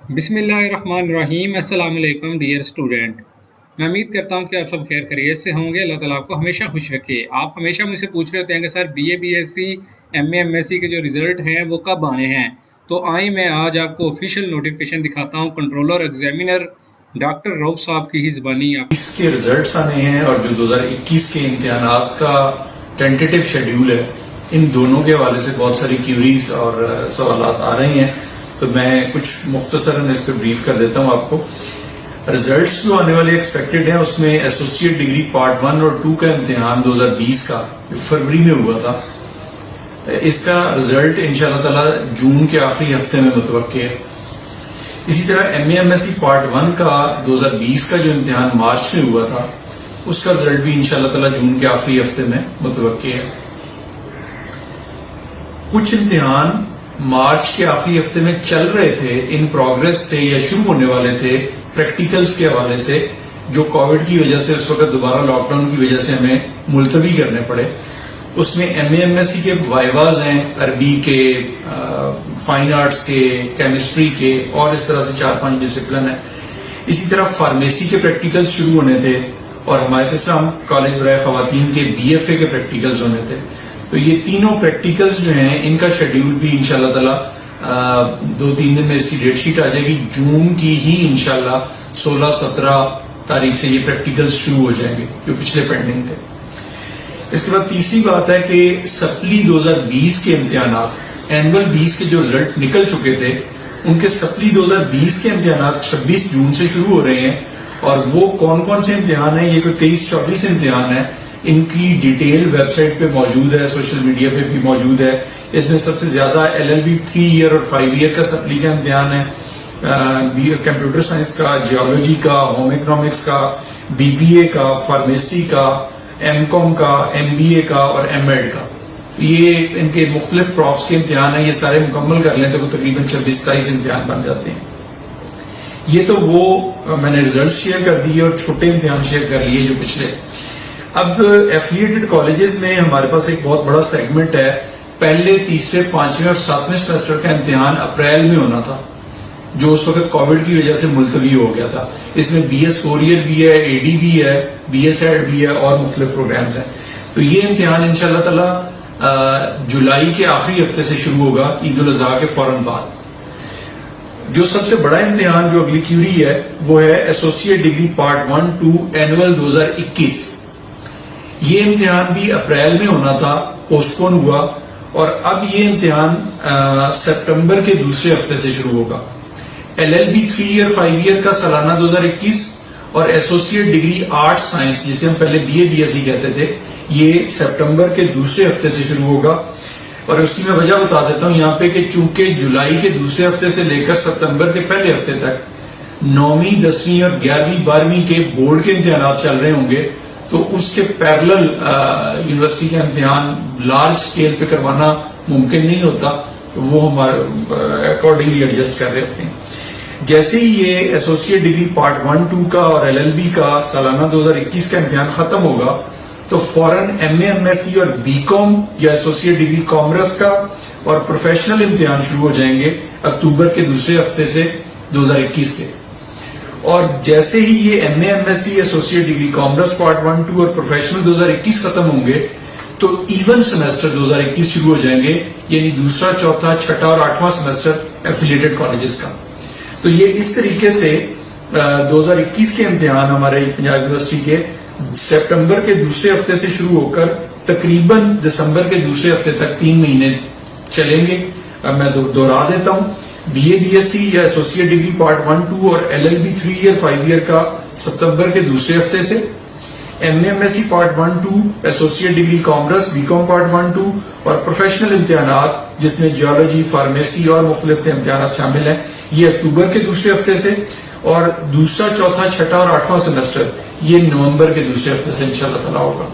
بسم اللہ الرحمن الرحیم۔ السلام علیکم ڈیئر اسٹوڈنٹ، میں امید کرتا ہوں کہ آپ سب خیر خیریت سے ہوں گے۔ اللہ تعالیٰ آپ کو ہمیشہ خوش رکھے۔ آپ ہمیشہ مجھ سے پوچھ رہے ہوتے ہیں کہ sir B A B S C M S C کے جو رزلٹ ہیں وہ کب آنے ہیں، تو آئیں میں آج آپ کو آفیشیل نوٹیفیکیشن دکھاتا ہوں۔ کنٹرولر ایگزامینر ڈاکٹر رؤف صاحب کی ہی زبانی اس کے ریزلٹس آنے ہیں اور جو 2021 کے امتحانات کا ٹینٹیٹیو شیڈیول ہے، ان دونوں کے حوالے سے بہت ساری کیوریز اور سوالات آ رہے ہیں، تو میں کچھ مختصراً اس پہ بریف کر دیتا ہوں آپ کو۔ ریزلٹس جو آنے والے ایکسپیکٹڈ ہیں، اس میں ایسوسیٹ ڈگری پارٹ 1 اور 2 کا امتحان 2020 کا فروری میں ہوا تھا، اس کا رزلٹ انشاءاللہ تعالی جون کے آخری ہفتے میں متوقع ہے۔ اسی طرح ایم ایس سی پارٹ 1 کا 2020 کا جو امتحان مارچ میں ہوا تھا، اس کا رزلٹ بھی انشاءاللہ تعالی جون کے آخری ہفتے میں متوقع ہے۔ کچھ امتحان مارچ کے آخری ہفتے میں چل رہے تھے، ان پروگریس تھے یا شروع ہونے والے تھے پریکٹیکلز کے حوالے سے، جو کووڈ کی وجہ سے اس وقت دوبارہ لاک ڈاؤن کی وجہ سے ہمیں ملتوی کرنے پڑے۔ اس میں ایم ایس سی کے وائواز ہیں، عربی کے، فائن آرٹس کے، کیمسٹری کے، اور اس طرح سے 4-5 ڈسپلن ہیں۔ اسی طرح فارمیسی کے پریکٹیکلز شروع ہونے تھے، اور حمایت اسلام کالج برائے خواتین کے بی ایف اے کے پریکٹیکلز ہونے تھے۔ تو یہ تینوں پریکٹیکلز جو ہیں، ان کا شیڈیول بھی انشاءاللہ تعالی 2-3 دن میں اس کی ڈیٹ شیٹ آ جائے گی۔ جون کی ہی انشاءاللہ 16-17 تاریخ سے یہ پریکٹیکلز شروع ہو جائیں گے جو پچھلے پینڈنگ تھے۔ اس کے بعد تیسری بات ہے کہ سپلی 2020 کے امتحانات، اینول 20 کے جو رزلٹ نکل چکے تھے، ان کے سپلی 2020 کے امتحانات 26 جون سے شروع ہو رہے ہیں، اور وہ کون کون سے امتحان ہیں؟ یہ کوئی 23-24 امتحان ہیں۔ ان کی ڈیٹیل ویب سائٹ پہ موجود ہے، سوشل میڈیا پہ بھی موجود ہے۔ اس میں سب سے زیادہ LLB 3 ایئر اور 5 ایئر کا سپلی کا امتحان ہے، کمپیوٹر سائنس کا، جیولوجی کا، ہوم اکنامکس کا، BBA کا، فارمیسی کا، M.Com کا، MBA کا اور M.Ed کا۔ یہ ان کے مختلف پروفس کے امتحان ہیں، یہ سارے مکمل کر لیں تو وہ تقریباً 26-27 امتحان بن جاتے ہیں۔ یہ تو وہ میں نے ریزلٹس شیئر کر دیے اور چھوٹے امتحان شیئر کر لیے جو پچھلے۔ اب ایفیلیٹڈ کالجز میں ہمارے پاس ایک بہت بڑا سیگمنٹ ہے۔ پہلے، تیسرے، 5ویں اور 7ویں سیمسٹر کا امتحان اپریل میں ہونا تھا، جو اس وقت کووڈ کی وجہ سے ملتوی ہو گیا تھا۔ اس میں BS 4 ایئر بھی ہے، AD بھی ہے، BS Ed بھی ہے، اور مختلف پروگرامز ہیں۔ تو یہ امتحان انشاءاللہ تعالی جولائی کے آخری ہفتے سے شروع ہوگا، عید الاضحیٰ کے فوراً بعد۔ جو سب سے بڑا امتحان جو اگلی کیوری ہے، وہ ہے ایسوسیٹ ڈگری پارٹ 1-2 اینول 2021۔ یہ امتحان بھی اپریل میں ہونا تھا، پوسٹ پون ہوا، اور اب یہ امتحان سپٹمبر کے دوسرے ہفتے سے شروع ہوگا۔ LLB 3 ایئر 5 ایئر کا سالانہ 2021 اور ایسوسیٹ ڈگری آرٹس سائنس، جسے ہم پہلے BA BSc کہتے تھے، یہ سپٹمبر کے دوسرے ہفتے سے شروع ہوگا۔ اور اس کی میں وجہ بتا دیتا ہوں یہاں پہ کہ چونکہ جولائی کے دوسرے ہفتے سے لے کر ستمبر کے پہلے ہفتے تک 9ویں، 10ویں اور 11ویں 12ویں کے بورڈ کے امتحانات چل رہے ہوں گے، تو اس کے پیرلل یونیورسٹی کا امتحان لارج سکیل پہ کروانا ممکن نہیں ہوتا، تو وہ ہمارے اکارڈنگلی ایڈجسٹ کر رہے ہوتے ہیں۔ جیسے ہی یہ ایسوسیٹ ڈگری پارٹ 1-2 کا اور LLB کا سالانہ 2021 کا امتحان ختم ہوگا، تو فوراً MA/MSc اور BCom یا ایسوسیٹ ڈگری کامرس کا اور پروفیشنل امتحان شروع ہو جائیں گے اکتوبر کے دوسرے ہفتے سے 2021 کے۔ اور جیسے ہی یہ MA/MSc associate degree commerce part 1-2 اور پروفیشنل 2021 ختم ہوں گے، تو ایون سیمسٹر 2021 شروع ہو جائیں گے، یعنی دوسرا، چوتھا، چھٹا اور 8واں سیمسٹر ایفیلیٹڈ کالجز کا۔ تو یہ اس طریقے سے 2021 کے امتحان ہمارے پنجاب یونیورسٹی کے سپٹمبر کے دوسرے ہفتے سے شروع ہو کر تقریباً دسمبر کے دوسرے ہفتے تک 3 مہینے چلیں گے۔ اب میں دوہرا دیتا ہوں، BA BSc یا ایسوسیٹ ڈگری پارٹ 1-2 اور LLB 3 ایئر 5 ایئر کا ستمبر کے دوسرے ہفتے سے، MA/MSc part 1-2، associate degree commerce BCom part 1-2 اور پروفیشنل امتحانات جس میں جیولوجی، فارمیسی اور مختلف امتحانات شامل ہیں، یہ اکتوبر کے دوسرے ہفتے سے، اور دوسرا، چوتھا، چھٹا اور 8واں سیمسٹر یہ نومبر کے دوسرے ہفتے سے انشاءاللہ تعالی ہوگا۔